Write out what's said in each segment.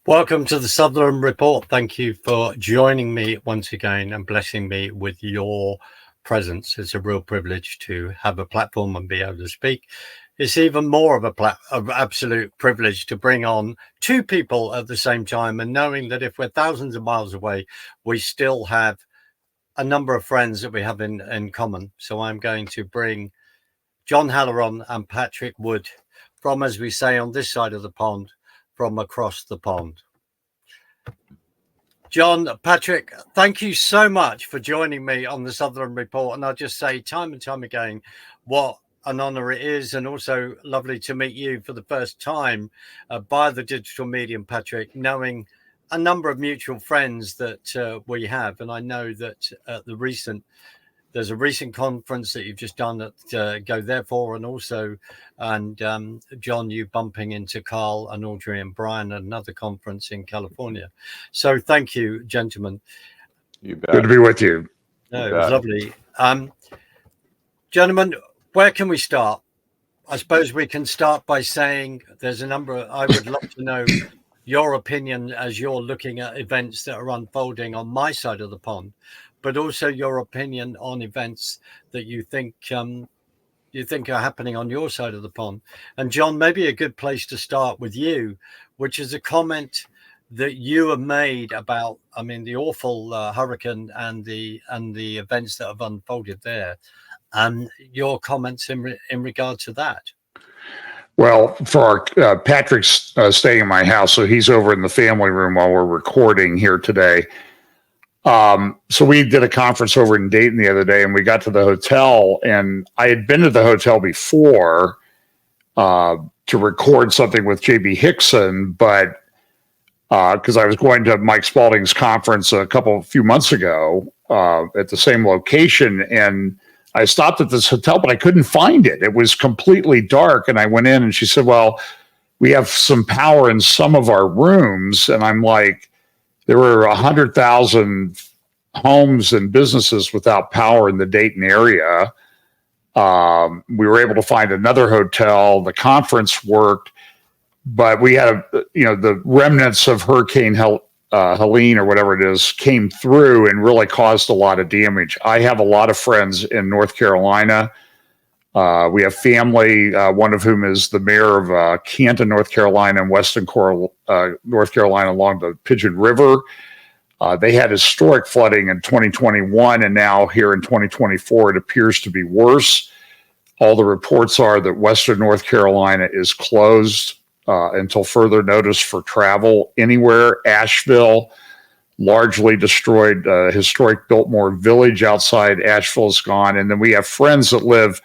Welcome to the Sutherland Report. Thank you for joining me once again and blessing me with your presence. It's a real privilege to have a platform and be able to speak. It's even more of an absolute privilege to bring on two people at the same time, and knowing that if we're thousands of miles away, we still have a number of friends that we have in common. So I'm going to bring John Halloran and Patrick Wood from, as we say on this side of the pond, from across the pond. John, Patrick, thank you so much for joining me on the Sutherland Report. And I'll just say time and time again, what an honor it is, and also lovely to meet you for the first time by the digital medium, Patrick, knowing a number of mutual friends that we have. And I know that there's a recent conference that you've just done at Go Therefore, and John, you bumping into Carl and Audrey and Brian at another conference in California. So thank you, gentlemen. You bet. Good to be with you. No, it was lovely. Gentlemen, where can we start? I suppose we can start by saying there's a number of, I would love to know your opinion as you're looking at events that are unfolding on my side of the pond, but also your opinion on events that you think are happening on your side of the pond. And John, maybe a good place to start with you, which is a comment that you have made about, the awful hurricane and the events that have unfolded there, and your comments in regard to that. Well, for our Patrick's staying in my house, so he's over in the family room while we're recording here today. So we did a conference over in Dayton the other day, and we got to the hotel, and I had been to the hotel before to record something with JB Hickson, but because I was going to Mike Spalding's conference a few months ago at the same location, and I stopped at this hotel, but I couldn't find it. It was completely dark, and I went in, and she said, well, we have some power in some of our rooms, and I'm like, there were 100,000 homes and businesses without power in the Dayton area. We were able to find another hotel. The conference worked, but we had the remnants of Hurricane Helene or whatever it is came through and really caused a lot of damage. I have a lot of friends in North Carolina. We have family, one of whom is the mayor of Canton, North Carolina, and Weston, North Carolina, along the Pigeon River. They had historic flooding in 2021, and now here in 2024, it appears to be worse. All the reports are that Western North Carolina is closed until further notice for travel anywhere. Asheville, largely destroyed. Historic Biltmore Village outside Asheville is gone. And then we have friends that live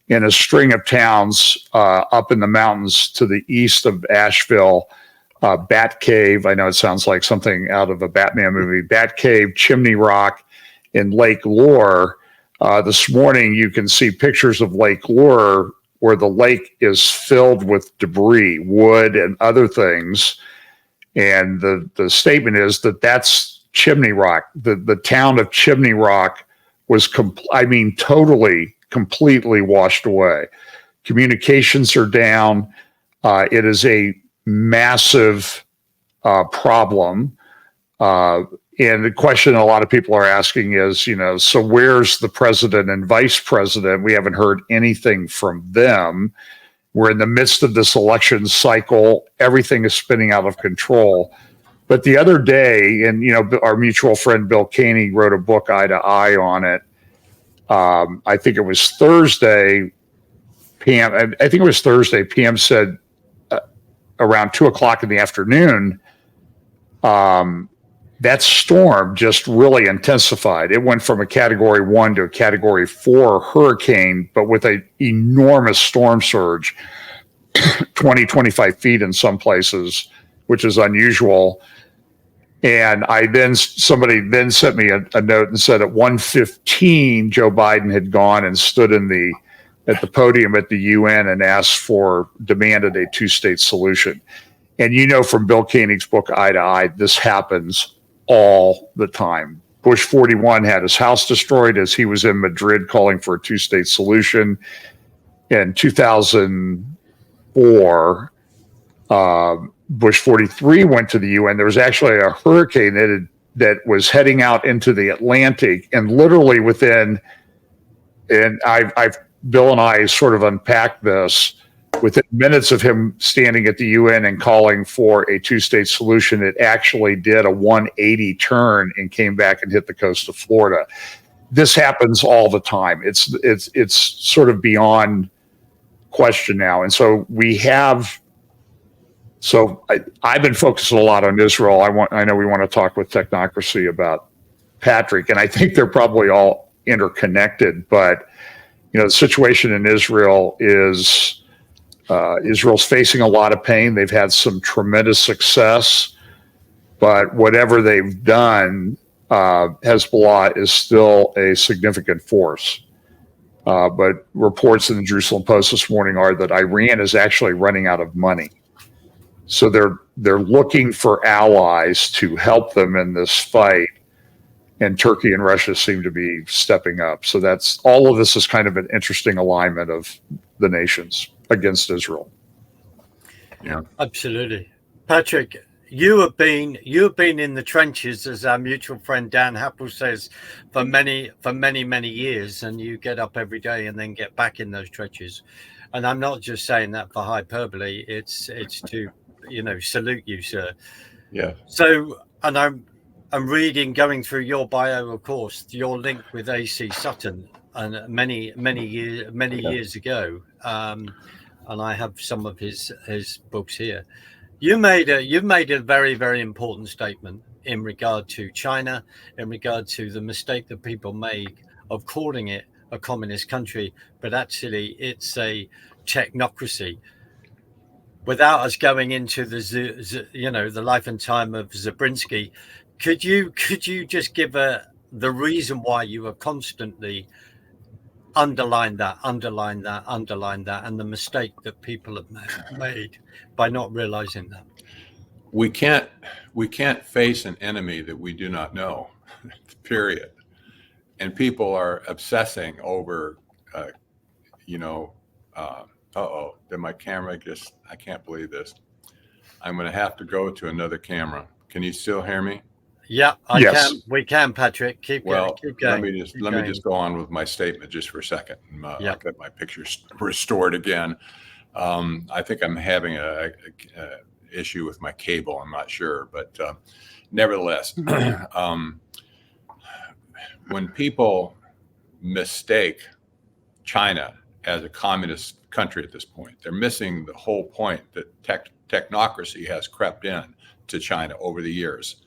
in a string of towns up in the mountains to the east of Asheville. Bat Cave, I know it sounds like something out of a Batman movie. Bat Cave, Chimney Rock, and Lake Lure. This morning you can see pictures of Lake Lure where the lake is filled with debris, wood, and other things. And the statement is that that's Chimney Rock. The town of Chimney Rock was, completely washed away. Communications are down. It is a massive problem. And the question a lot of people are asking is, so where's the president and vice president? We haven't heard anything from them. We're in the midst of this election cycle. Everything is spinning out of control. But the other day, and our mutual friend Bill Caney wrote a book, Eye to Eye, on it. I think it was Thursday. PM said around 2:00 in the afternoon, that storm just really intensified. It went from a Category 1 to a Category 4 hurricane, but with an enormous storm surge, 20, 25 feet in some places, which is unusual. And somebody then sent me a note and said at 1:15, Joe Biden had gone and stood at the podium at the UN and demanded a two-state solution. And from Bill Koenig's book, Eye to Eye, this happens all the time. Bush 41 had his house destroyed as he was in Madrid calling for a two-state solution. In 2004, Bush 43 went to the UN, there was actually a hurricane that was heading out into the Atlantic, and literally within, and I've Bill and I sort of unpacked this, within minutes of him standing at the UN and calling for a two-state solution, it actually did a 180 turn and came back and hit the coast of Florida. This happens all the time. It's sort of beyond question now. And so I've been focusing a lot on Israel. I know we want to talk with Technocracy about Patrick, and I think they're probably all interconnected, but the situation in Israel is Israel's facing a lot of pain. They've had some tremendous success, but whatever they've done, Hezbollah is still a significant force. But reports in the Jerusalem Post this morning are that Iran is actually running out of money. So they're looking for allies to help them in this fight, and Turkey and Russia seem to be stepping up. So that's all of this is kind of an interesting alignment of the nations against Israel. Yeah, absolutely. Patrick, you have been in the trenches, as our mutual friend Dan Happel says, for many years, and you get up every day and then get back in those trenches. And I'm not just saying that for hyperbole. It's to salute you, sir. Yeah. So, and I'm going through your bio, of course, your link with A.C. Sutton, and many years ago. And I have some of his books here. You've made a very, very important statement in regard to China, in regard to the mistake that people make of calling it a communist country, but actually it's a technocracy. Without us going into the life and time of Zabriskie, could you just give the reason why you are constantly underline that, and the mistake that people have made by not realizing that? We can't face an enemy that we do not know, period. And people are obsessing over, did my camera I can't believe this. I'm going to have to go to another camera. Can you still hear me? Yeah, Yes. can. We can, Patrick. Keep going. Let me just go on with my statement just for a second. I'll get my pictures restored again. I think I'm having a issue with my cable. I'm not sure, but nevertheless, when people mistake China as a communist country at this point, they're missing the whole point that technocracy has crept in to China over the years.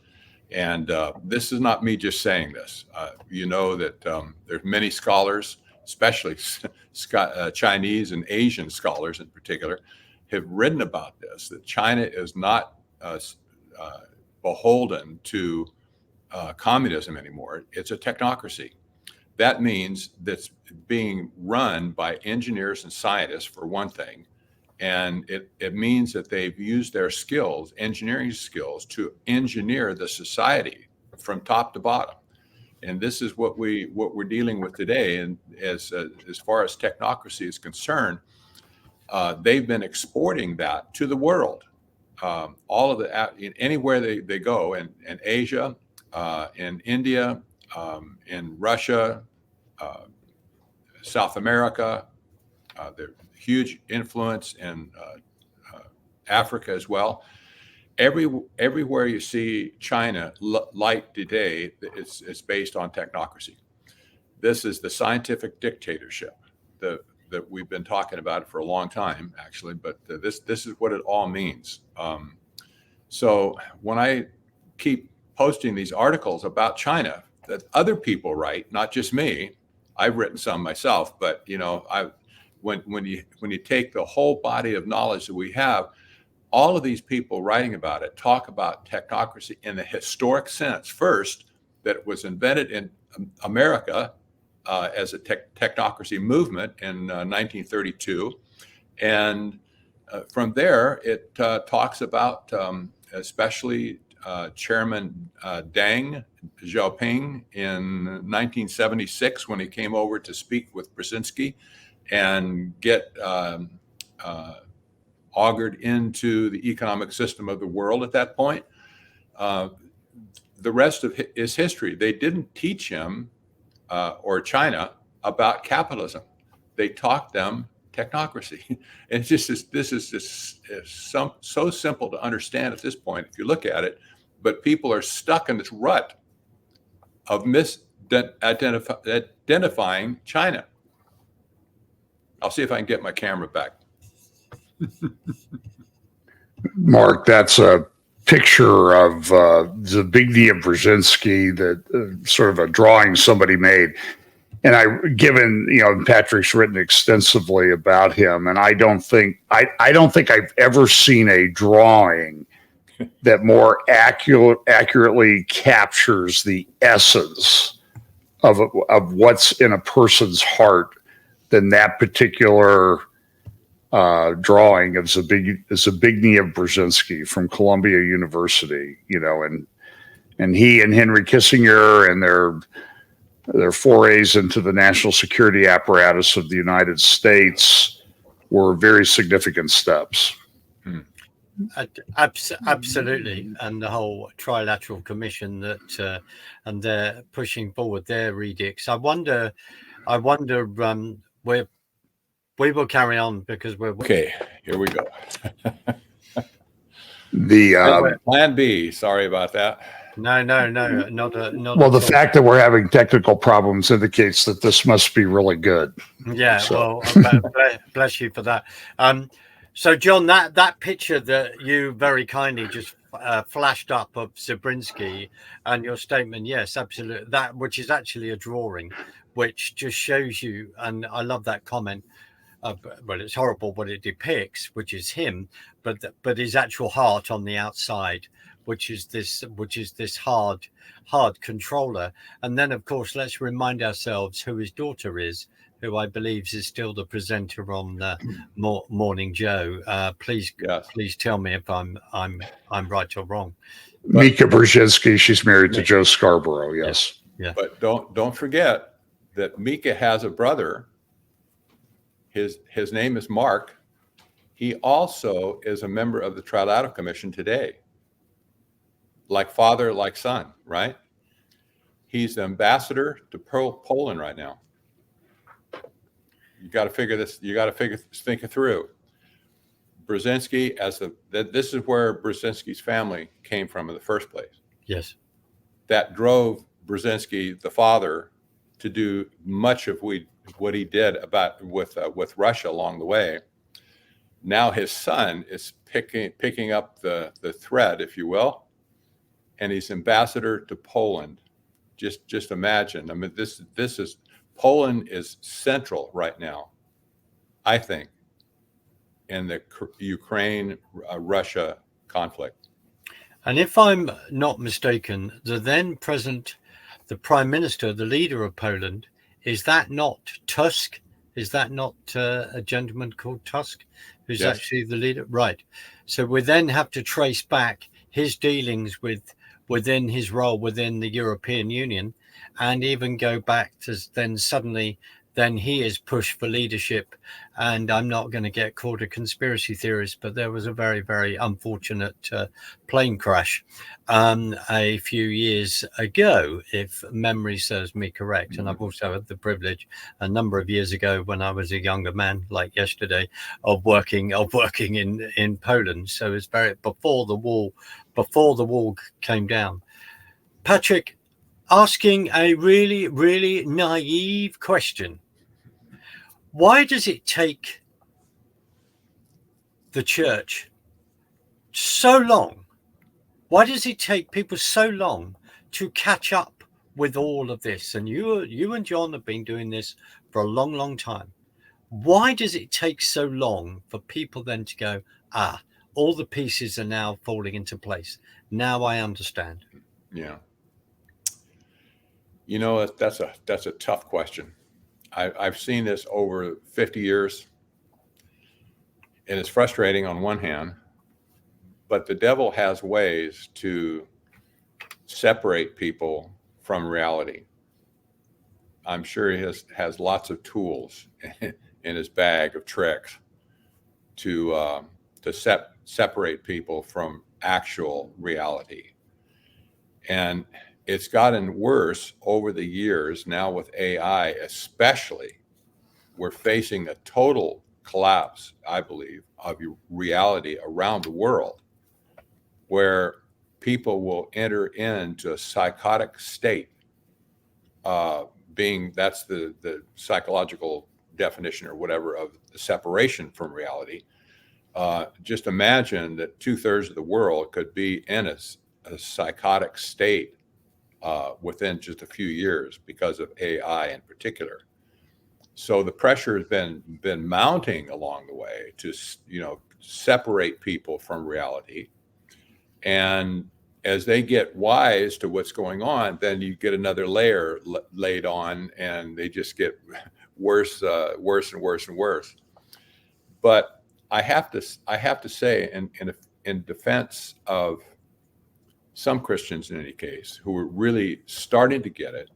And this is not me just saying this. That there's many scholars, especially Chinese and Asian scholars in particular, have written about this, that China is not beholden to communism anymore. It's a technocracy. That means that's being run by engineers and scientists, for one thing. And it means that they've used their skills, engineering skills, to engineer the society from top to bottom. And this is what we're dealing with today. And as far as technocracy is concerned, they've been exporting that to the world. All of anywhere they go, in Asia, in India, in Russia, South America, they're huge influence in Africa as well. Everywhere you see China light today, it's based on technocracy. This is the scientific dictatorship that we've been talking about for a long time, actually. But this is what it all means. So when I keep posting these articles about China that other people write, not just me, I've written some myself, but when you take the whole body of knowledge that we have, all of these people writing about it talk about technocracy in the historic sense. First, that it was invented in America as a technocracy movement in 1932. And from there, it talks about especially Chairman Deng Xiaoping in 1976, when he came over to speak with Brzezinski and get augured into the economic system of the world at that point. The rest of is history. They didn't teach him or China about capitalism. They taught them technocracy. And it's just this is just so simple to understand at this point if you look at it, but people are stuck in this rut of identifying China. I'll see if I can get my camera back. Mark, that's a picture of Zbigniew Brzezinski, that sort of a drawing somebody made. And given, Patrick's written extensively about him, and I don't think I've ever seen a drawing that more accurately captures the essence of what's in a person's heart than that particular drawing of Zbigniew Brzezinski from Columbia University. And he and Henry Kissinger and their forays into the national security apparatus of the United States were very significant steps. Absolutely, and the whole trilateral commission that, and they're pushing forward their edicts. I wonder. We will carry on because we're okay. Here we go. The Plan B. Sorry about that. No, not well, the fact that we're having technical problems indicates that this must be really good. Yeah, So. Well, bless you for that. So, John, that picture that you very kindly just flashed up of Zabrinsky and your statement, yes, absolutely, that which is actually a drawing, which just shows you, and I love that comment. Well, it's horrible what it depicts, which is him, but his actual heart on the outside, which is this hard controller. And then, of course, let's remind ourselves who his daughter is, who I believe is still the presenter on Morning Joe. Please tell me if I'm right or wrong. Mika Brzezinski, she's married to Joe Scarborough. Yes. Yeah. But don't forget that Mika has a brother. His name is Mark. He also is a member of the Trilateral Commission today. Like father, like son, right? He's the ambassador to Poland right now. You got to figure this. You got to think it through. Brzezinski, this is where Brzezinski's family came from in the first place. Yes. That drove Brzezinski, the father, to do much of what he did with Russia along the way. Now his son is picking up the thread, if you will, and he's ambassador to Poland. Just imagine. I mean, this is Poland is central right now, I think, in the Ukraine-Russia conflict. And if I'm not mistaken, the Prime Minister, the leader of Poland, is that not Tusk? Is that not a gentleman called Tusk, who's actually the leader? Right. So we then have to trace back his dealings within his role within the European Union, and even go back to then he is pushed for leadership. And I'm not going to get called a conspiracy theorist, but there was a very, very unfortunate plane crash a few years ago, if memory serves me correct. Mm-hmm. And I've also had the privilege a number of years ago, when I was a younger man, like yesterday, of working in Poland. So it's very before the wall came down. Patrick, asking a really, really naive question. Why does it take the church so long? Why does it take people so long to catch up with all of this? And you and John have been doing this for a long, long time. Why does it take so long for people then to go, all the pieces are now falling into place? Now I understand. Yeah. That's a tough question. I've seen this over 50 years, and it's frustrating on one hand, but the devil has ways to separate people from reality. I'm sure he has lots of tools in his bag of tricks to to separate people from actual reality. And it's gotten worse over the years. Now with AI especially, we're facing a total collapse, I believe, of reality around the world, where people will enter into a psychotic state, that's the psychological definition or whatever of the separation from reality. Just imagine that 2/3 of the world could be in a psychotic state within just a few years because of AI in particular. So the pressure has been mounting along the way to separate people from reality. And as they get wise to what's going on, then you get another layer laid on, and they just get worse, worse and worse and worse. But I have to say, in defense of some Christians, in any case, who are really starting to get it,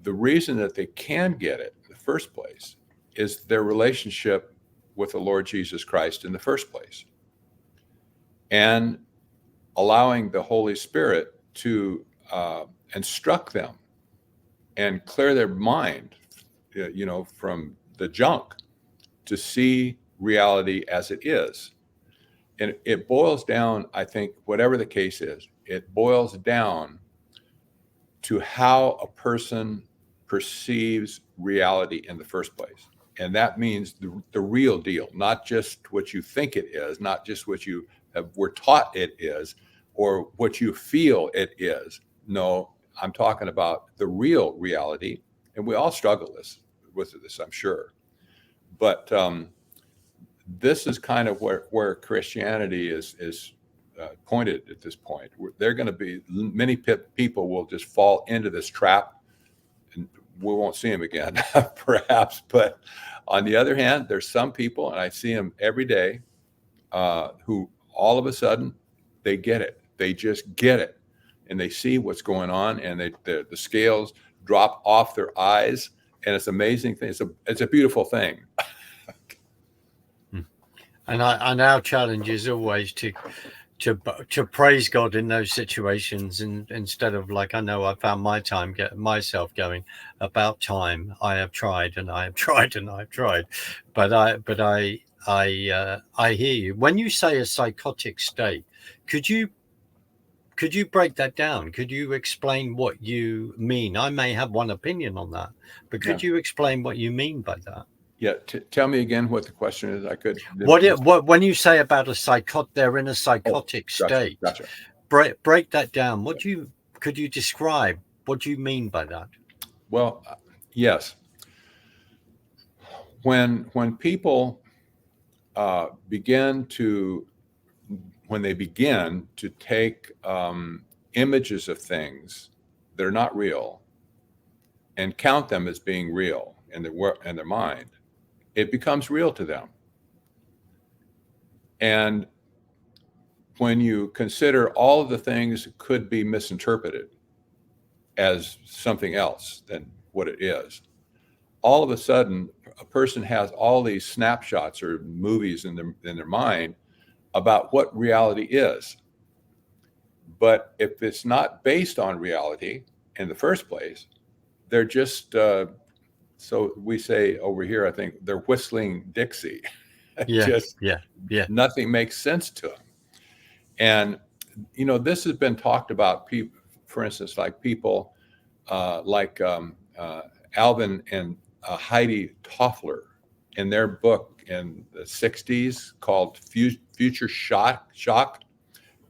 the reason that they can get it in the first place is their relationship with the Lord Jesus Christ in the first place, and allowing the Holy Spirit to instruct them and clear their mind, from the junk, to see reality as it is. And it boils down, I think, whatever the case is, it boils down to how a person perceives reality in the first place. And that means the real deal, not just what you think it is, not just what you were taught it is, or what you feel it is. No, I'm talking about the real reality. And we all struggle with this, I'm sure. But this is kind of where Christianity is pointed at this point. They're going to be, many people will just fall into this trap, and we won't see them again, perhaps. But on the other hand, there's some people, and I see them every day, who all of a sudden they get it. They just get it, and they see what's going on, and the scales drop off their eyes, and it's an amazing thing. It's a beautiful thing. And our challenge is always to praise God in those situations, and instead of, like, I know I found myself going, about time, I have tried and I have tried and I've tried, but I hear you when you say a psychotic state. Could you break that down? Could you explain what you mean? I may have one opinion on that, but could you explain what you mean by that? Yeah, tell me again what the question is. I could. What when you say about they're in a psychotic state. Gotcha. Break that down. Could you describe what do you mean by that? Well, yes. When people begin to take images of things that are not real and count them as being real in their mind, it becomes real to them. And when you consider all of the things that could be misinterpreted as something else than what it is, all of a sudden a person has all these snapshots or movies in their mind about what reality is. But if it's not based on reality in the first place, they're just so we say over here, I think they're whistling Dixie. Nothing makes sense to them. And, this has been talked about, for instance, like people like Alvin and Heidi Toffler in their book in the 60s called Future Shock.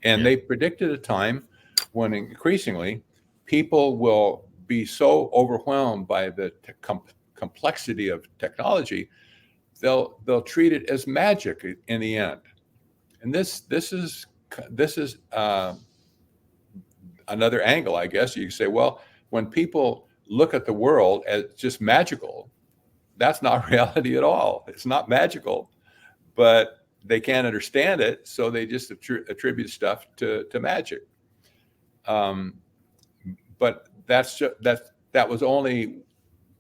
And they predicted a time when increasingly people will be so overwhelmed by the complexity of technology, they'll treat it as magic in the end. And this is another angle, I guess. You can say, well, when people look at the world as just magical, that's not reality at all. It's not magical, but they can't understand it, so they just attribute stuff to magic. But that was only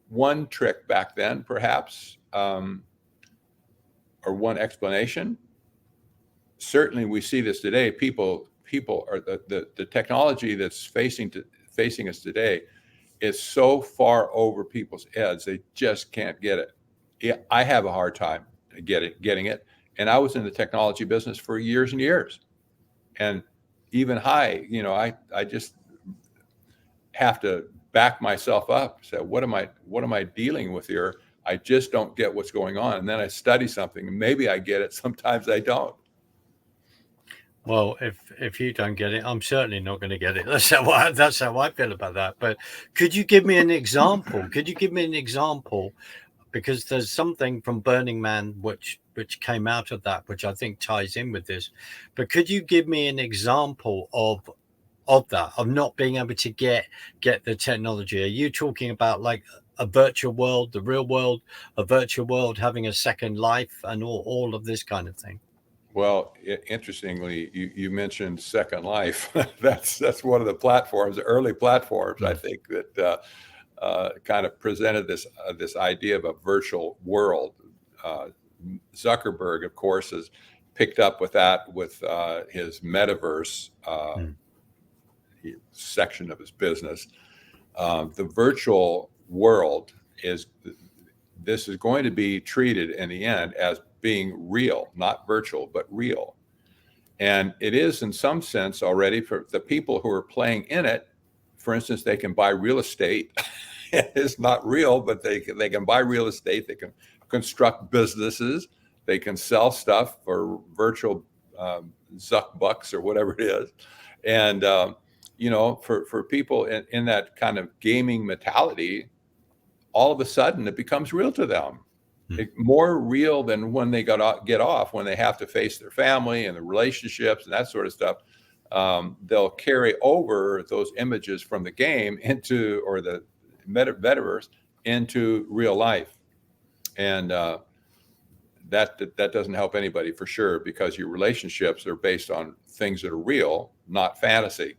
one trick back then, perhaps, or one explanation. certainly we see this today. People are the technology that's facing us today is so far over people's heads, they just can't get it. Yeah, I have a hard time getting it. And I was in the technology business for years and years. And even I just have to back myself up, say, what am I dealing with here? I just don't get what's going on. And then I study something and maybe I get it. Sometimes I don't. Well, if you don't get it, I'm certainly not going to get it. That's how I feel about that. But could you give me an example? Because there's something from Burning Man which came out of that, which I think ties in with this. But could you give me an example of that, of not being able to get the technology? Are you talking about like a virtual world, the real world, a virtual world having a second life, and all of this kind of thing? Well, interestingly, you mentioned Second Life. that's one of the platforms, the early platforms, I think, that kind of presented this idea of a virtual world. Zuckerberg, of course, has picked up with that with his metaverse section of his business. The virtual world is going to be treated in the end as being real, not virtual, but real. And it is in some sense already for the people who are playing in it. For instance, they can buy real estate. It's not real, but they can buy real estate. They can construct businesses. They can sell stuff for virtual Zuck bucks or whatever it is. And, for people in that kind of gaming mentality, all of a sudden it becomes real to them. More real than when they get off, when they have to face their family and the relationships and that sort of stuff. They'll carry over those images from the game or the metaverse into real life. And that doesn't help anybody for sure, because your relationships are based on things that are real, not fantasy.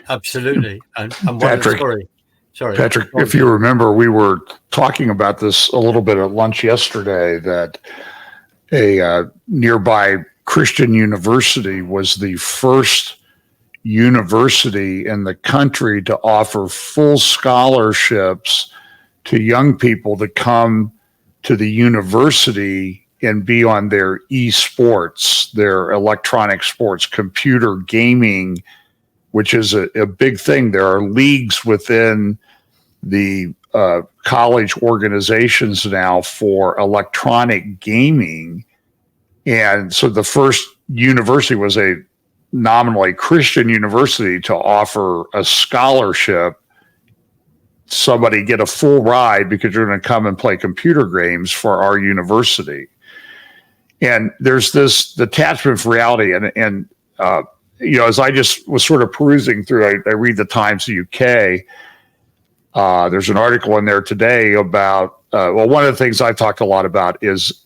Absolutely. And Patrick, Sorry, Patrick, if you remember, we were talking about this a little bit at lunch yesterday, that a nearby Christian university was the first university in the country to offer full scholarships to young people to come to the university and be on their esports, their electronic sports, computer gaming, which is a big thing. There are leagues within the college organizations now for electronic gaming. And so the first university was a nominally Christian university to offer a scholarship. Somebody get a full ride because you're going to come and play computer games for our university. And there's this detachment from reality. And as I just was sort of perusing through, I read the Times UK. There's an article in there today about, one of the things I've talked a lot about is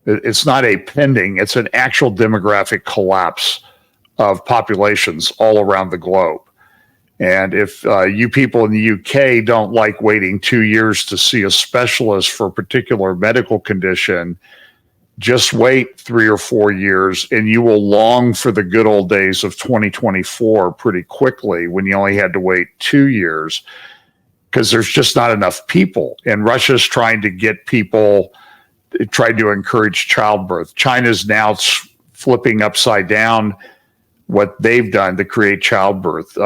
it's not a pending, it's an actual demographic collapse of populations all around the globe. And if you people in the UK don't like waiting 2 years to see a specialist for a particular medical condition, just wait 3 or 4 years and you will long for the good old days of 2024 pretty quickly, when you only had to wait 2 years, because there's just not enough people. And Russia's trying to get people, trying to encourage childbirth. China's now flipping upside down what they've done to create childbirth.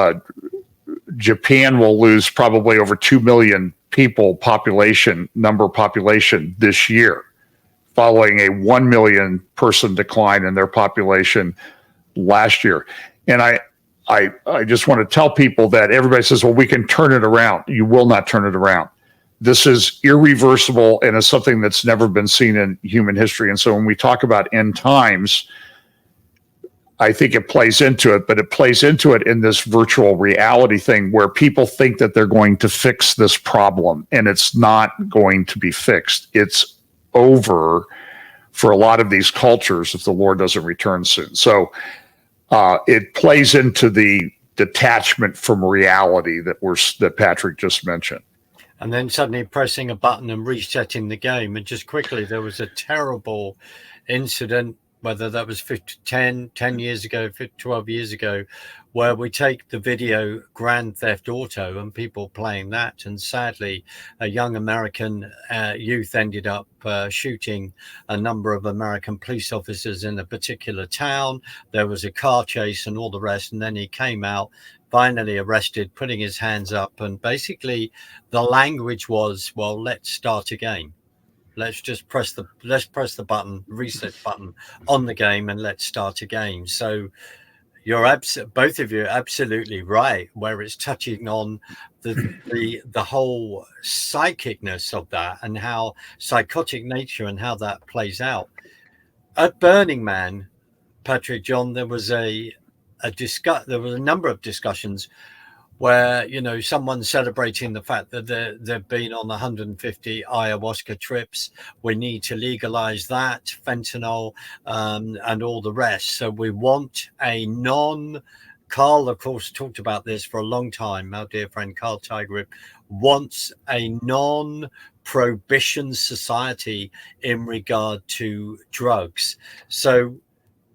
Japan will lose probably over 2 million population this year, following a 1 million person decline in their population last year. And I just want to tell people that everybody says, well, we can turn it around. You will not turn it around. This is irreversible, and it's something that's never been seen in human history. And so when we talk about end times, I think it plays into it, but it plays into it in this virtual reality thing where people think that they're going to fix this problem, and it's not going to be fixed. It's over for a lot of these cultures if the Lord doesn't return soon. So it plays into the detachment from reality that Patrick just mentioned. And then suddenly pressing a button and resetting the game. And just quickly, there was a terrible incident, whether that was 10 years ago, 12 years ago, where we take the video Grand Theft Auto and people playing that. And sadly, a young American youth ended up shooting a number of American police officers in a particular town. There was a car chase and all the rest. And then he came out, finally arrested, putting his hands up. And basically the language was, well, let's start again. Let's just press the button, reset button on the game, and let's start again. So you're both of you are absolutely right, where it's touching on the whole psychicness of that and how psychotic nature and how that plays out. At Burning Man, Patrick, John, there was a number of discussions where, you know, someone's celebrating the fact that they've been on 150 ayahuasca trips. We need to legalize that, fentanyl, and all the rest. So we want a Carl, of course, talked about this for a long time. Our dear friend Carl Tigrip wants a non-prohibition society in regard to drugs. So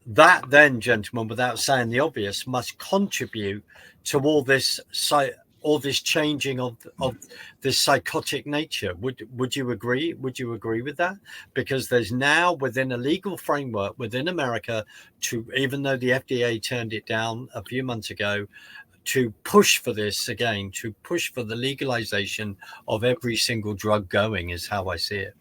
that then, gentlemen, without saying the obvious, must contribute to all this changing of this psychotic nature. Would you agree? Would you agree with that? Because there's now, within a legal framework within America, to, even though the FDA turned it down a few months ago, to push for this again, to push for the legalization of every single drug going, is how I see it.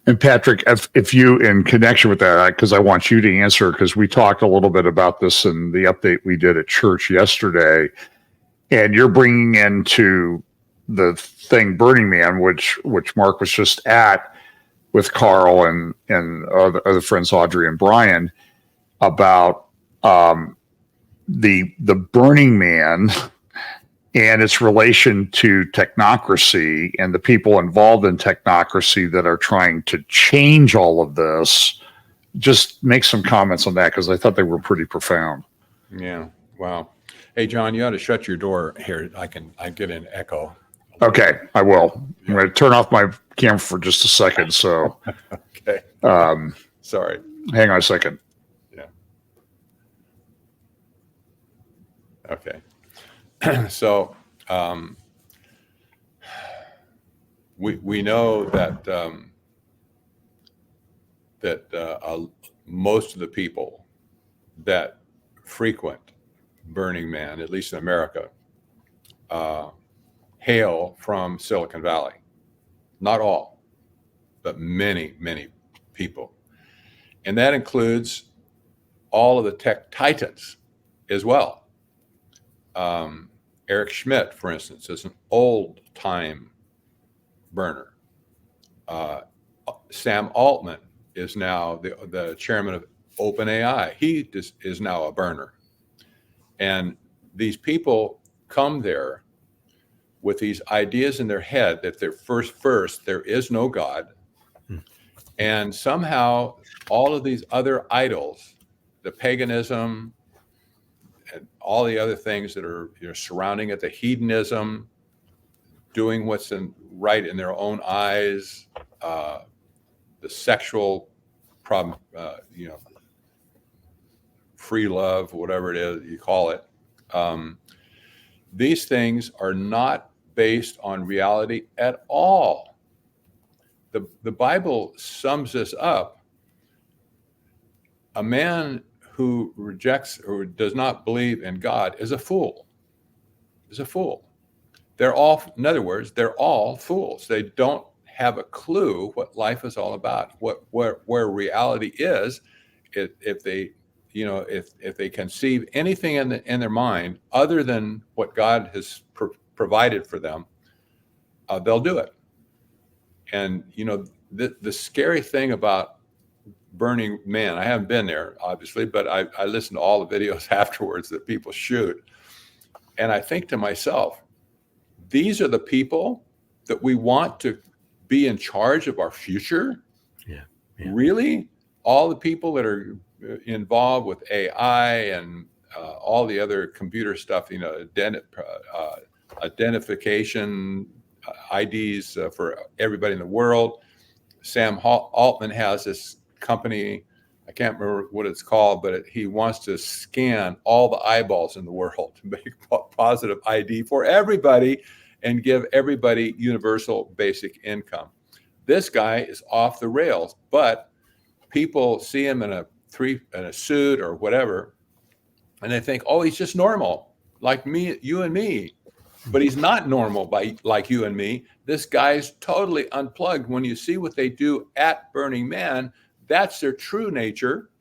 And Patrick, if you, in connection with that, because I want you to answer, because we talked a little bit about this in the update we did at church yesterday, and you're bringing into the thing Burning Man, which Mark was just at with Carl and other friends, Audrey and Brian, about the Burning Man and its relation to technocracy and the people involved in technocracy that are trying to change all of this. Just make some comments on that, because I thought they were pretty profound. Yeah. Wow. Hey, John, you ought to shut your door here. I get an echo. Okay, I will. I'm going to turn off my camera for just a second. So, okay. Sorry. Hang on a second. Yeah. Okay. So we know that most of the people that frequent Burning Man, at least in America, hail from Silicon Valley. Not all, but many, many people. And that includes all of the tech titans as well. Eric Schmidt, for instance, is an old-time burner. Sam Altman is now the chairman of OpenAI. He is now a burner. And these people come there with these ideas in their head that they're first, there is no God. And somehow all of these other idols, the paganism, and all the other things that are surrounding it, the hedonism, doing what's right in their own eyes, the sexual problem, free love, whatever it is you call it. These things are not based on reality at all. The Bible sums this up. A man who rejects or does not believe in God is a fool. Is a fool. They're all, in other words, they're all fools. They don't have a clue what life is all about, where reality is. If they conceive anything in their mind other than what God has provided for them, they'll do it. And the scary thing about Burning Man, I haven't been there obviously, but I listen to all the videos afterwards that people shoot, and I think to myself, these are the people that we want to be in charge of our future. Yeah. Really, all the people that are involved with AI and all the other computer stuff, identification IDs for everybody in the world. Sam Altman has this company I can't remember what it's called, but he wants to scan all the eyeballs in the world to make positive ID for everybody and give everybody universal basic income. This guy is off the rails, but people see him in a suit or whatever, and they think, oh, he's just normal, like me, you and me. But he's not normal like you and me. This guy's totally unplugged. When you see what they do at Burning Man, that's their true nature.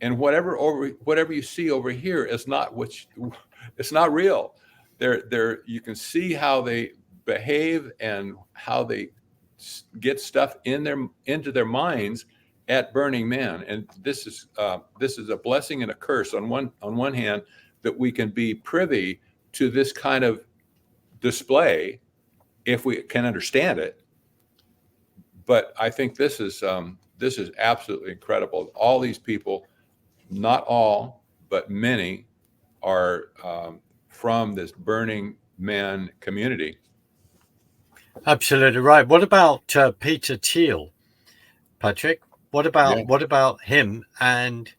And whatever you see over here is not it's not real. You can see how they behave and how they get stuff into their minds at Burning Man. And this is a blessing and a curse on one hand, that we can be privy to this kind of display if we can understand it. But I think this is absolutely incredible. All these people, not all, but many, are from this Burning Man community. Absolutely right. What about Peter Thiel, Patrick? What about him? And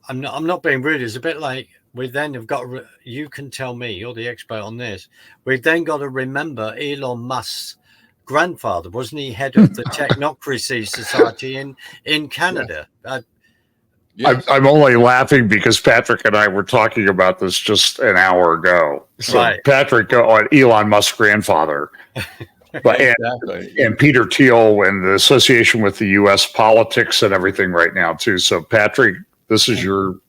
I'm not being rude. It's a bit like we then have got. You can tell me. You're the expert on this. We've then got to remember Elon Musks grandfather. Wasn't he head of the Technocracy Society in Canada? Yes. I'm only laughing because Patrick and I were talking about this just an hour ago. So Right. Patrick on Elon Musks grandfather, but Exactly. and Peter Thiel and the association with the U.S. politics and everything right now too. So Patrick, this is your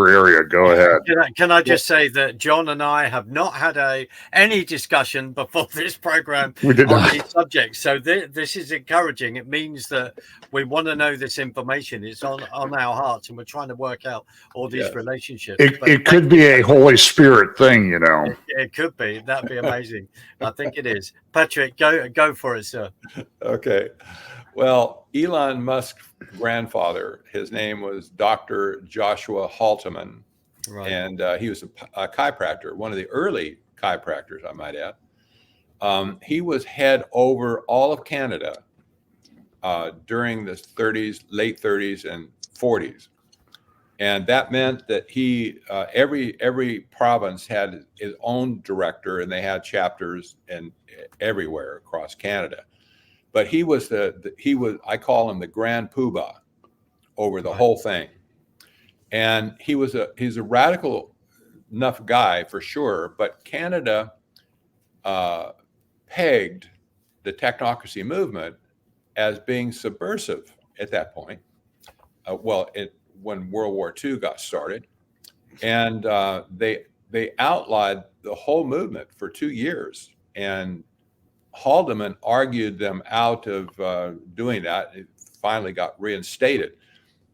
area. Go ahead. Can I just say that John and I have not had any discussion before this program We did on not. these subjects. So this is encouraging. It means that we want to know this information. It's on our hearts, and we're trying to work out all these Yes. relationships. It could be a Holy Spirit thing, you know. It could be. That'd be amazing. I think it is. Patrick, go for it, sir. Okay. Well, Elon Musk's grandfather, his name was Dr. Joshua Haldeman, Right. and he was a chiropractor, one of the early chiropractors, I might add. He was head over all of Canada during the late 30s and 40s. And that meant that every province had its own director, and they had chapters everywhere across Canada. But he was I call him the grand poobah over the whole thing. And he's a radical enough guy for sure, but Canada pegged the technocracy movement as being subversive at that point. When World War II got started, and they outlawed the whole movement for 2 years, and Haldeman argued them out of doing that. It finally got reinstated.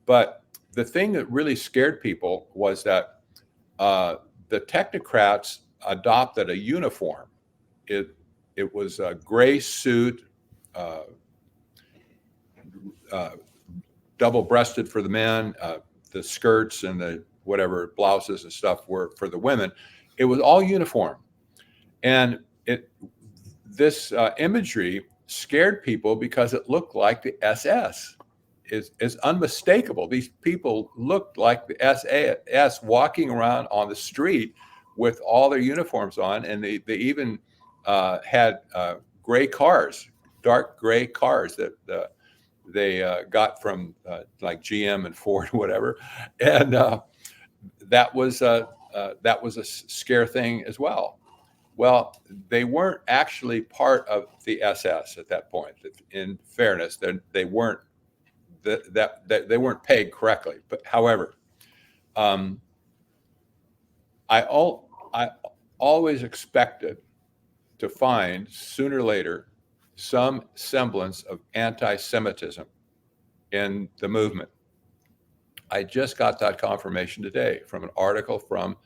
But the thing that really scared people was that the technocrats adopted a uniform. It was a gray suit, double-breasted for the men, the skirts and the whatever blouses and stuff were for the women. It was all uniform. And this imagery scared people because it looked like the SS. It's unmistakable. These people looked like the SAS walking around on the street with all their uniforms on, and they even had gray cars, dark gray cars that they got from like GM and Ford, whatever, and that was a scare thing as well. Well, they weren't actually part of the SS at that point. In fairness, they weren't they weren't pegged correctly. But however, I always expected to find sooner or later some semblance of anti-Semitism in the movement. I just got that confirmation today from an article from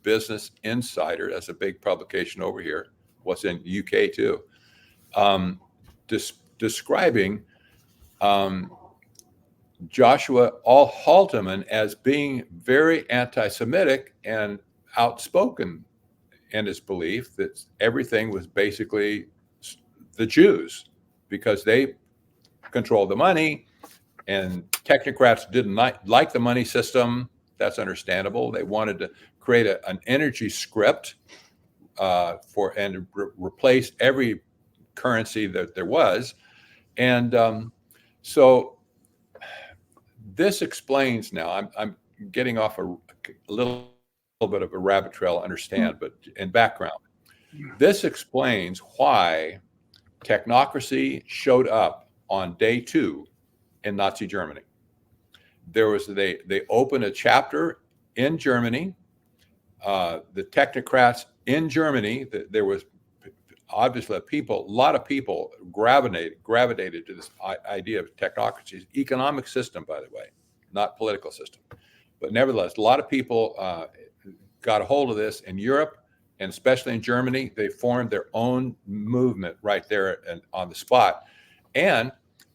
Business Insider. That's a big publication over here. What's in UK too, describing Joshua Haldeman as being very anti-Semitic and outspoken in his belief that everything was basically the Jews, because they controlled the money, And technocrats didn't like the money system. That's understandable. They wanted to create an energy script and replace every currency that there was. And so this explains now, I'm getting off a little bit of a rabbit trail, understand, but in background, this explains why technocracy showed up on day 2 in Nazi Germany. They opened a chapter in Germany. The technocrats in Germany, there was obviously a lot of people gravitated to this idea of technocracy, economic system, by the way, not political system. But nevertheless, a lot of people got a hold of this in Europe, and especially in Germany. They formed their own movement right there and on the spot. And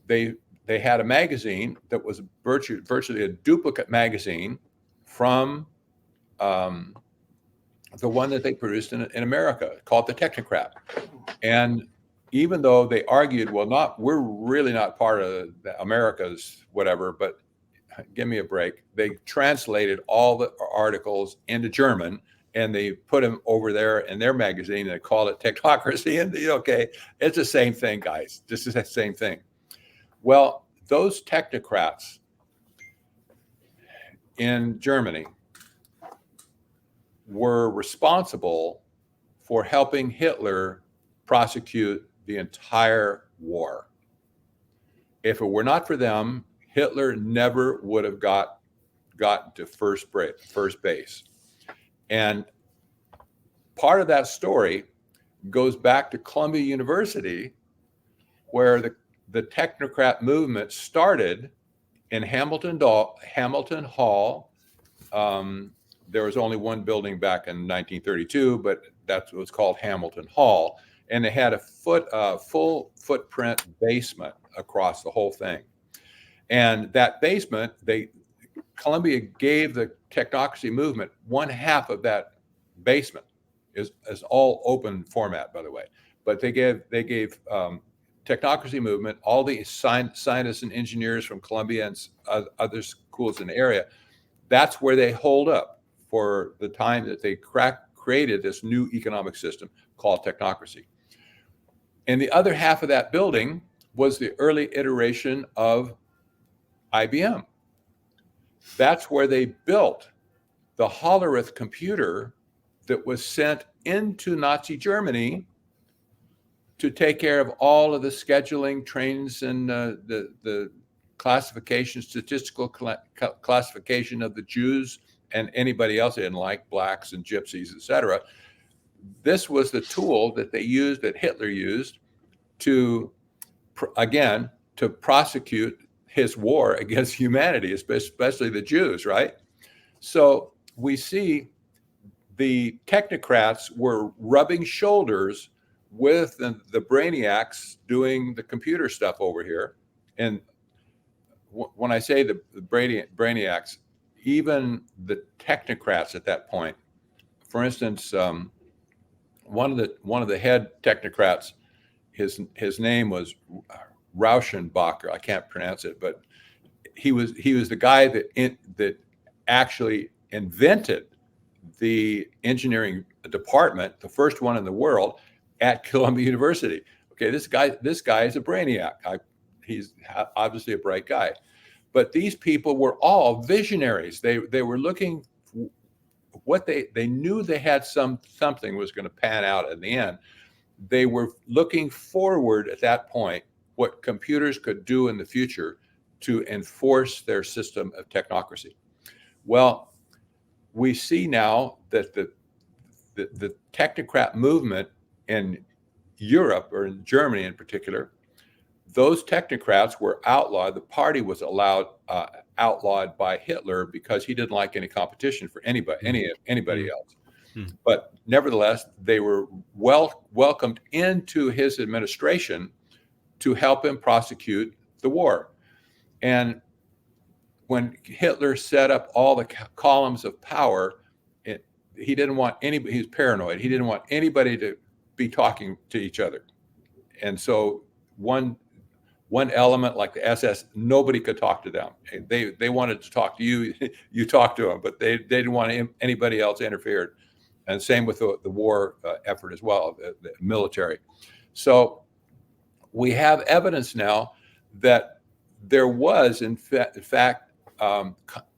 they had a magazine that was virtually a duplicate magazine from the one that they produced in America, called the Technocrat. And even though they argued, well, we're really not part of America's whatever, but give me a break. They translated all the articles into German, and they put them over there in their magazine, and they called it Technocracy. And okay, it's the same thing, guys. This is the same thing. Well, those technocrats in Germany were responsible for helping Hitler prosecute the entire war. If it were not for them, Hitler never would have gotten to first base. And part of that story goes back to Columbia University, where the technocrat movement started in Hamilton Hall. There was only one building back in 1932, but that's what was called Hamilton Hall. And they had a full footprint basement across the whole thing. And that basement, Columbia gave the technocracy movement 1/2 of that basement. Is all open format, by the way. But they gave technocracy movement, all the scientists and engineers from Columbia and other schools in the area. That's where they hold up for the time that they created this new economic system called technocracy. And the other half of that building was the early iteration of IBM. That's where they built the Hollerith computer that was sent into Nazi Germany to take care of all of the scheduling, trains, and the classification, statistical classification of the Jews and anybody else they didn't like, blacks and gypsies, etc. This was the tool that Hitler used to prosecute his war against humanity, especially the Jews, right? So we see the technocrats were rubbing shoulders with the brainiacs doing the computer stuff over here. And when I say the brainiacs, even the technocrats at that point, for instance, one of the head technocrats, his name was Rauschenbacher. I can't pronounce it, but he was the guy that actually invented the engineering department, the first one in the world at Columbia University. Okay, this guy is a brainiac. He's obviously a bright guy, but these people were all visionaries. They were looking what they knew they had something was going to pan out in the end. They were looking forward at that point what computers could do in the future to enforce their system of technocracy. Well, we see now that the technocrat movement in Europe, or in Germany in particular, those technocrats were outlawed. The party was outlawed by Hitler because he didn't like any competition for anybody else. But nevertheless, they were welcomed into his administration to help him prosecute the war. And when Hitler set up all the columns of power, he didn't want anybody. He was paranoid. He didn't want anybody to be talking to each other. And so one one element like the SS, nobody could talk to them. They wanted to talk to you, you talked to them, but they didn't want anybody else interfered. And same with the war effort as well, the military. So we have evidence now that there was, in fact,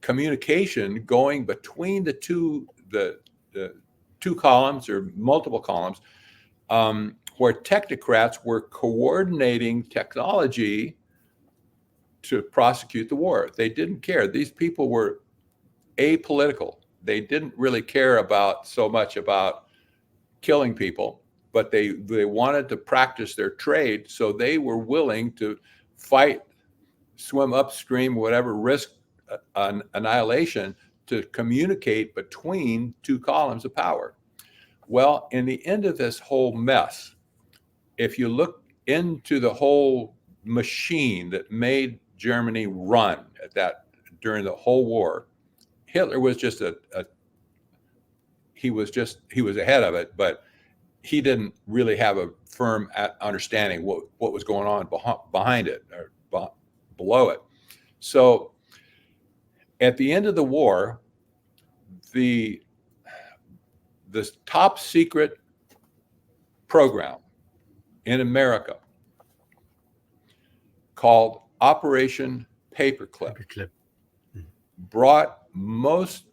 communication going between the two columns or multiple columns, where technocrats were coordinating technology to prosecute the war. They didn't care. These people were apolitical. They didn't really care so much about killing people, but they wanted to practice their trade, so they were willing to fight, swim upstream, whatever, risk annihilation to communicate between two columns of power. Well, in the end of this whole mess, if you look into the whole machine that made Germany run during the whole war, Hitler was just he was ahead of it, but he didn't really have a firm understanding what was going on behind it or below it. So at the end of the war, the top secret program in America called Operation Paperclip brought most,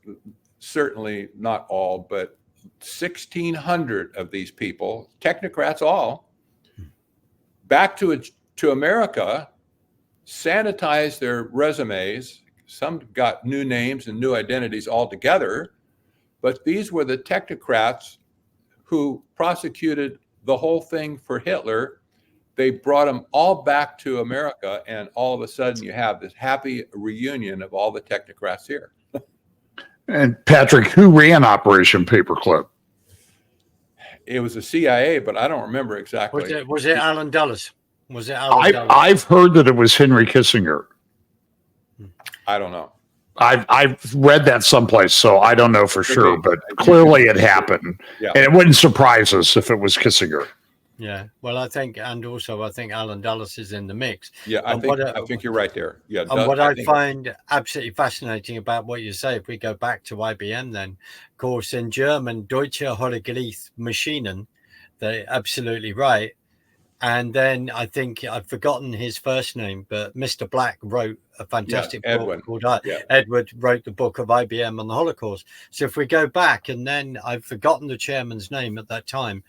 certainly not all, but 1,600 of these people, technocrats all, back to America, sanitized their resumes. Some got new names and new identities altogether, but these were the technocrats who prosecuted the whole thing for Hitler. They brought them all back to America, and all of a sudden you have this happy reunion of all the technocrats here. And Patrick, who ran Operation Paperclip? It was the CIA, but I don't remember exactly. Was it Alan Dulles? Was it Alan Dulles? I've heard that it was Henry Kissinger. I don't know. I've read that someplace, so I don't know for sure, but clearly it happened. Yeah. And it wouldn't surprise us if it was Kissinger. Yeah, well, I think Alan Dulles is in the mix. Yeah, I think you're right there. Yeah, and what I find absolutely fascinating about what you say, if we go back to IBM, then, of course, in German, Deutsche Hieroglyph Maschinen, they're absolutely right. And then I think I've forgotten his first name, but Mr. Black wrote a fantastic book called Edward wrote the book of IBM on the Holocaust. So if we go back, and then I've forgotten the chairman's name at that time,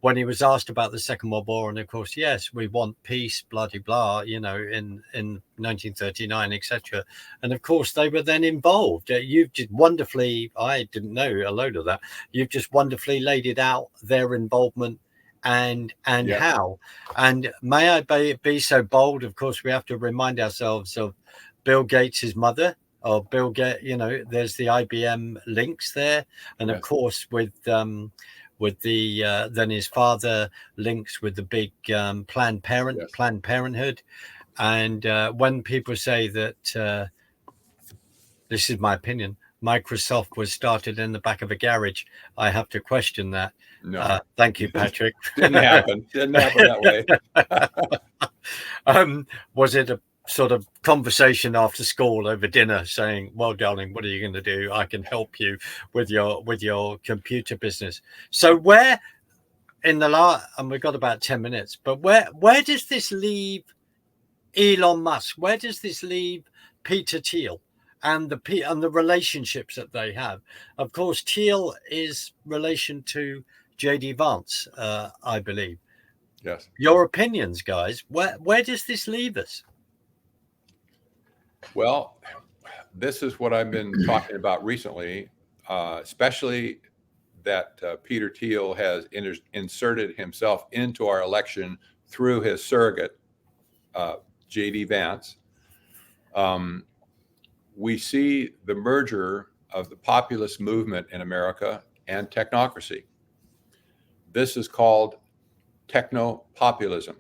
when he was asked about the Second World War, and of course, yes, we want peace, blah, blah, blah, in 1939, etc. And of course, they were then involved. You've just wonderfully, I didn't know a load of that. You've just wonderfully laid it out, their involvement and how. And may I be so bold? Of course, we have to remind ourselves of Bill Gates's mother, or Bill Gates. There's the IBM links there, and of course with the then his father links with the big Planned Parenthood. And when people say that, this is my opinion, Microsoft was started in the back of a garage, I have to question that. No. Thank you, Patrick. Didn't happen that way. Was it a sort of conversation after school over dinner saying, well, darling, what are you going to do? I can help you with your computer business. So where in the and we've got about 10 minutes, but where does this leave Elon Musk? Where does this leave Peter Thiel and the relationships that they have? Of course, Thiel is relation to J.D. Vance, I believe. Yes. Your opinions, guys. Where does this leave us? Well, this is what I've been talking about recently, especially that Peter Thiel has inserted himself into our election through his surrogate, J.D. Vance. We see the merger of the populist movement in America and technocracy. This is called Techno-populism.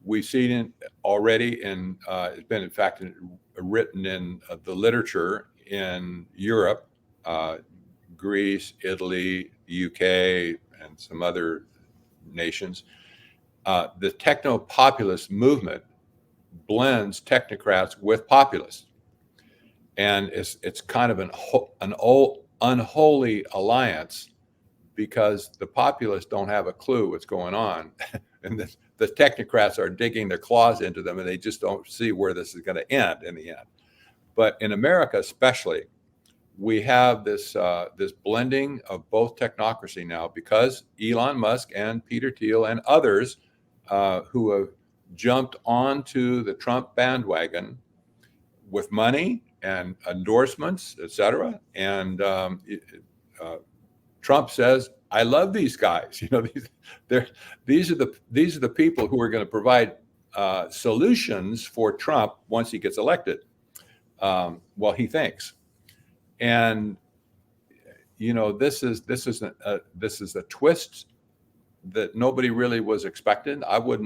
We've seen it already it's been in fact written in the literature in Europe, Greece, Italy, UK, and some other nations. The techno-populist movement blends technocrats with populists. And it's kind of an unholy alliance, because the populists don't have a clue what's going on. And the technocrats are digging their claws into them, and they just don't see where this is going to end in the end. But in America especially, we have this blending of both technocracy now, because Elon Musk and Peter Thiel and others who have jumped onto the Trump bandwagon with money and endorsements, etc. And Trump says, "I love these guys." You know, these are the people who are going to provide solutions for Trump once he gets elected. Well, he thinks, and you know, this is a twist that nobody really was expecting. I would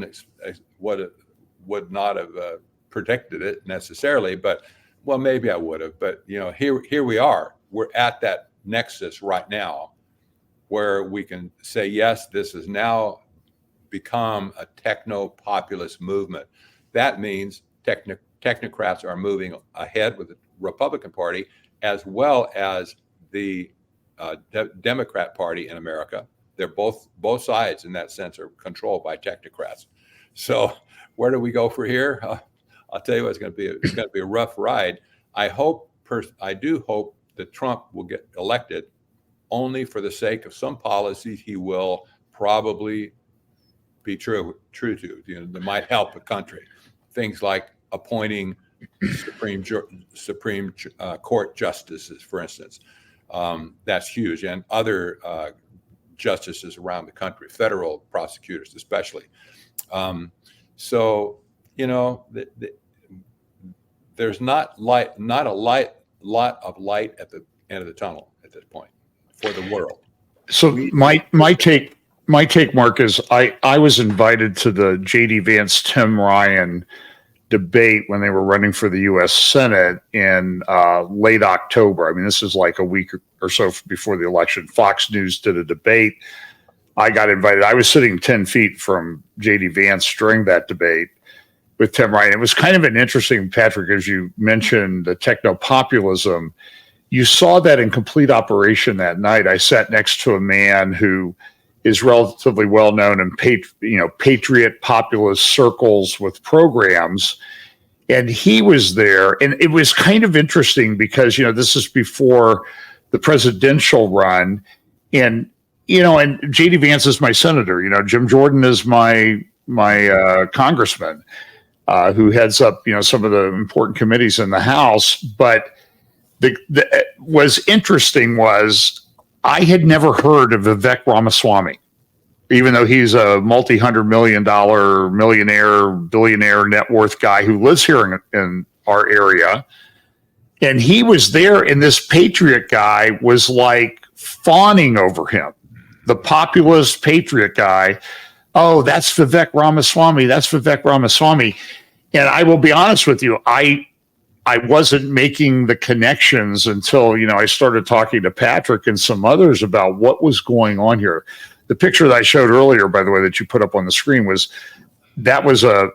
not have predicted it necessarily, but well, maybe I would have. But you know, here we are. We're at that nexus right now, where we can say, yes, this has now become a techno-populist movement. That means technocrats are moving ahead with the Republican Party, as well as the Democrat Party in America. They're both sides in that sense are controlled by technocrats. So where do we go for here? I'll tell you what, it's going to be a rough ride. I do hope that Trump will get elected, only for the sake of some policies he will probably be true to. You know, that might help the country. Things like appointing Supreme Court justices, for instance. That's huge, and other justices around the country, federal prosecutors especially. So you know, there's not a lot of light at the end of the tunnel at this point for the world. So my take, Mark, is I was invited to the J.D. Vance Tim Ryan debate when they were running for the U.S. Senate in late October. I mean, this is like a week or so before the election. Fox News did a debate. I got invited. I was sitting 10 feet from J.D. Vance during that debate with Tim Ryan. It was kind of an interesting, Patrick, as you mentioned, the techno-populism. You saw that in complete operation that night. I sat next to a man who is relatively well known in patriot populist circles with programs, and he was there. And it was kind of interesting because, you know, this is before the presidential run, and and J.D. Vance is my senator. You know, Jim Jordan is my congressman who heads up some of the important committees in the House. But was interesting was I had never heard of Vivek Ramaswamy, even though he's a multi-$100 million millionaire, billionaire net worth guy who lives here in our area. And he was there, and this patriot guy was like fawning over him. The populist patriot guy, oh, that's Vivek Ramaswamy. That's Vivek Ramaswamy. And I will be honest with you, I wasn't making the connections until, I started talking to Patrick and some others about what was going on here. The picture that I showed earlier, by the way, that you put up on the screen was the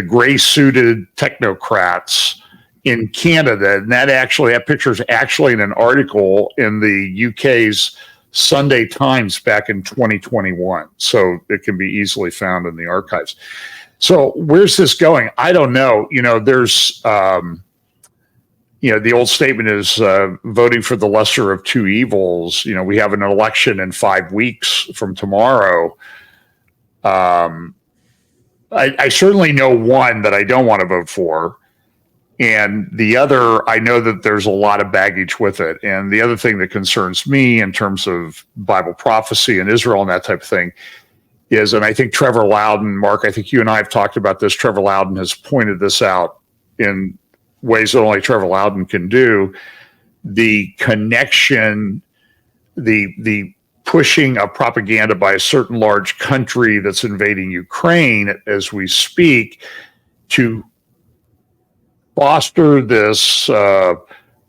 gray suited technocrats in Canada. And that picture is actually in an article in the UK's Sunday Times back in 2021. So it can be easily found in the archives. So where's this going? I don't know. There's, the old statement is voting for the lesser of two evils. We have an election in 5 weeks from tomorrow. I certainly know one that I don't want to vote for. And the other, I know that there's a lot of baggage with it. And the other thing that concerns me in terms of Bible prophecy and Israel and that type of thing is, and I think Trevor Loudon, Mark, I think you and I have talked about this. Trevor Loudon has pointed this out in ways that only Trevor Loudon can do. The connection, the pushing of propaganda by a certain large country that's invading Ukraine as we speak to foster this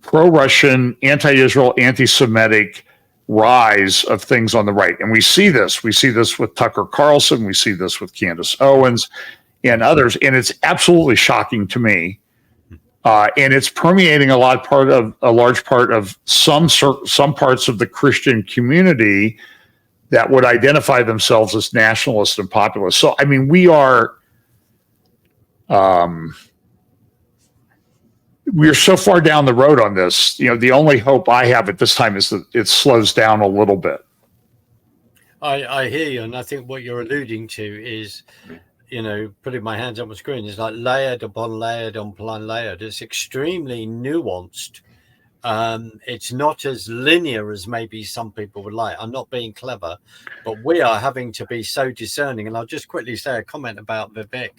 pro-Russian, anti-Israel, anti-Semitic rise of things on the right. And we see this with Tucker Carlson. We see this with Candace Owens. and others, and it's absolutely shocking to me. And it's permeating a large part of some parts of the Christian community that would identify themselves as nationalist and populist. So, I mean, we are so far down the road on this. You know, the only hope I have at this time is that it slows down a little bit. I hear you, and I think what you're alluding to is, you know, putting my hands on the screen is like layered upon layered upon layered. It's extremely nuanced. It's not as linear as maybe some people would like. I'm not being clever, but we are having to be so discerning. And I'll just quickly say a comment about Vivek.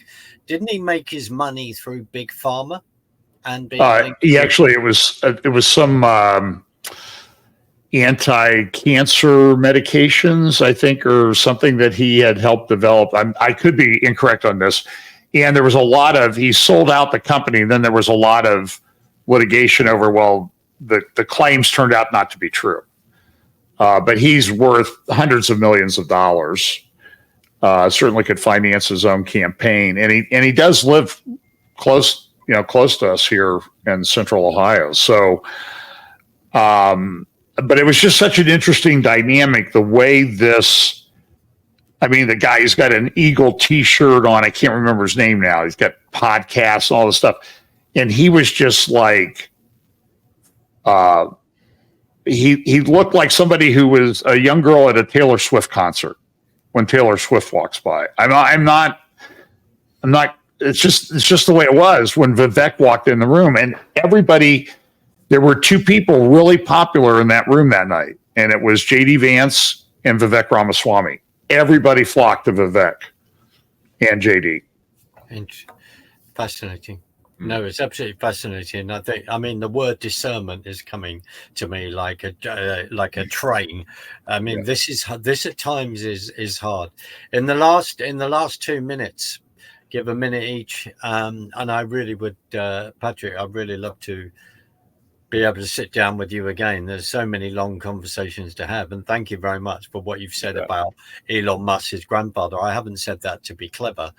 Didn't he make his money through Big Pharma? And he actually, it was some anti-cancer medications, I think, or something that he had helped develop. I could be incorrect on this. And there was he sold out the company, and then there was a lot of litigation over, well, the claims turned out not to be true. But he's worth hundreds of millions of dollars. Certainly could finance his own campaign. And he does live close to us here in Central Ohio. So, but it was just such an interesting dynamic, the way this, I mean, the guy, he's got an Eagle t-shirt on. I can't remember his name now. He's got podcasts, all this stuff. And he was just like, he looked like somebody who was a young girl at a Taylor Swift concert when Taylor Swift walks by. I'm not, it's just the way it was when Vivek walked in the room, and there were two people really popular in that room that night. And it was JD Vance and Vivek Ramaswamy. Everybody flocked to Vivek and JD. Fascinating. No, it's absolutely fascinating. I mean, the word discernment is coming to me like a train. I mean, this at times is hard. In the last 2 minutes, give a minute each. And I really would, Patrick, I'd really love to be able to sit down with you again. There's so many long conversations to have, and thank you very much for what you've said about Elon Musks grandfather. I haven't said that to be clever.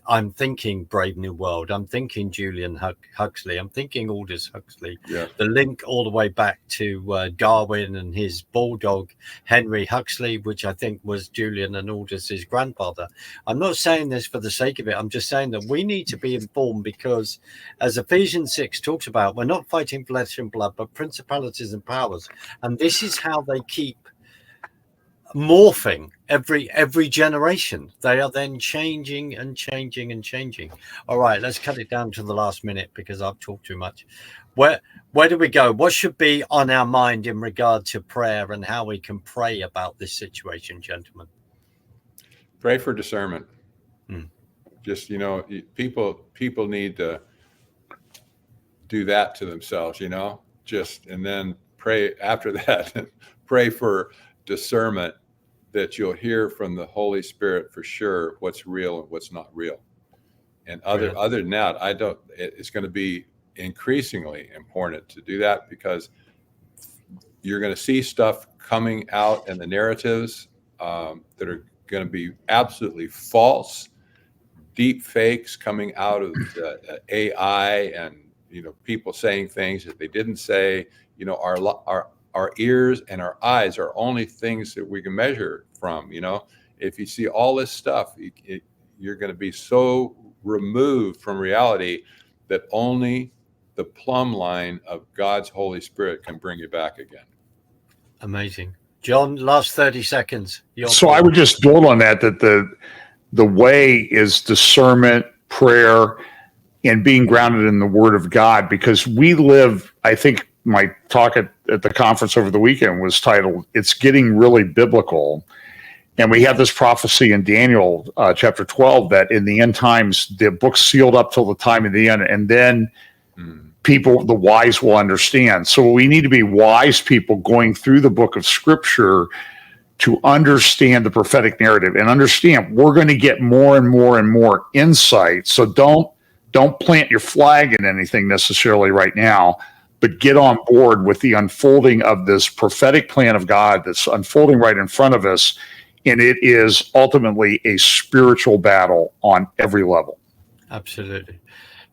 I'm thinking Brave New World. I'm thinking Julian Huxley. I'm thinking Aldous Huxley. Yeah. The link all the way back to Darwin and his bulldog Henry Huxley, which I think was Julian and Aldous's grandfather. I'm not saying this for the sake of it. I'm just saying that we need to be informed, because as Ephesians 6 talks about, we're not fighting flesh and blood, but principalities and powers, and this is how they keep morphing every generation. They are then changing and changing and changing. All right, let's cut it down to the last minute because I've talked too much. Where do we go? What should be on our mind in regard to prayer and how we can pray about this situation, gentlemen? Pray for discernment. Just, people need to do that to themselves, and then pray after that. Pray for discernment, that you'll hear from the Holy Spirit for sure what's real and what's not real. And other than that, it's going to be increasingly important to do that, because you're going to see stuff coming out in the narratives that are going to be absolutely false, deep fakes coming out of the AI, and people saying things that they didn't say. Our ears and our eyes are only things that we can measure from. If you see all this stuff, you're going to be so removed from reality that only the plumb line of God's Holy Spirit can bring you back again. Amazing. John, last 30 seconds. So I would just build on that the way is discernment, prayer, and being grounded in the Word of God, because we live, I think my talk at the conference over the weekend was titled, "It's Getting Really Biblical." And we have this prophecy in Daniel chapter 12 that in the end times, the book's sealed up till the time of the end, and then people, the wise, will understand. So we need to be wise people going through the book of Scripture to understand the prophetic narrative and understand we're going to get more and more and more insight. So don't plant your flag in anything necessarily right now, but get on board with the unfolding of this prophetic plan of God that's unfolding right in front of us. And it is ultimately a spiritual battle on every level. Absolutely.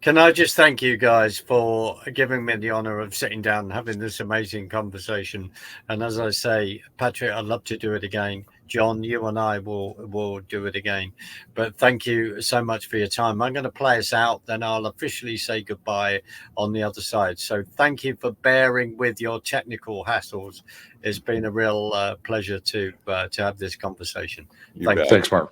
Can I just thank you guys for giving me the honor of sitting down and having this amazing conversation? And as I say, Patrick, I'd love to do it again. John, you and I will do it again. But thank you so much for your time. I'm going to play us out, then I'll officially say goodbye on the other side. So thank you for bearing with your technical hassles. It's been a real pleasure to have this conversation. You bet. Thanks, Mark.